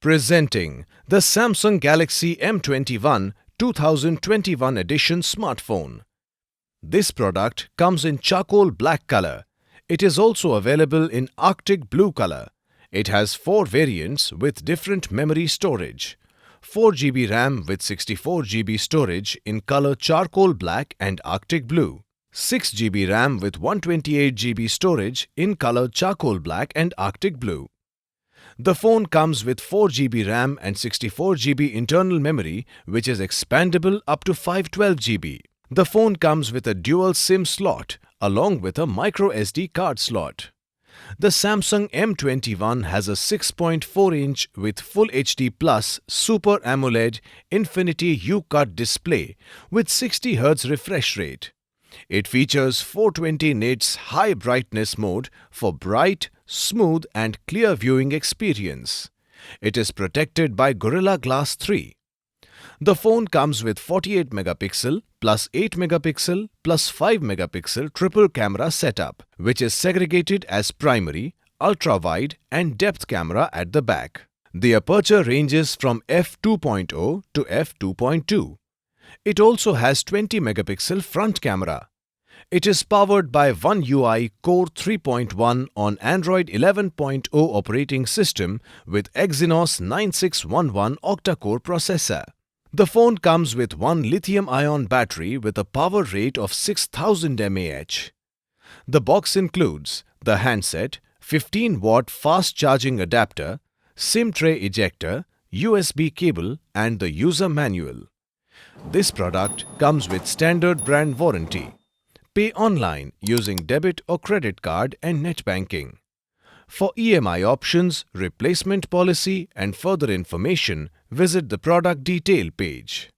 Presenting the Samsung Galaxy M21 2021 edition smartphone. This product comes in charcoal black color. It is also available in Arctic blue color. It has 4 variants with different memory storage. 4GB RAM with 64GB storage in color charcoal black and Arctic blue. 6GB RAM with 128GB storage in color charcoal black and Arctic blue. The phone comes with 4GB RAM and 64GB internal memory, which is expandable up to 512GB. The phone comes with a dual SIM slot along with a micro SD card slot. The Samsung M21 has a 6.4-inch with Full HD Plus Super AMOLED Infinity U-Cut display with 60Hz refresh rate. It features 420 nits high brightness mode for bright, smooth and clear viewing experience. It is protected by Gorilla Glass 3. The phone comes with 48 megapixel plus 8 megapixel plus 5 megapixel triple camera setup, which is segregated as primary, ultra-wide and depth camera at the back. The aperture ranges from f2.0 to f2.2. It also has 20 megapixel front camera. It is powered by One UI Core 3.1 on Android 11.0 operating system with Exynos 9611 octa-core processor. The phone comes with one lithium-ion battery with a power rate of 6000 mAh. The box includes the handset, 15-watt fast charging adapter, SIM tray ejector, USB cable and the user manual. This product comes with standard brand warranty. Pay online using debit or credit card and net banking. For EMI options, replacement policy and further information, visit the product detail page.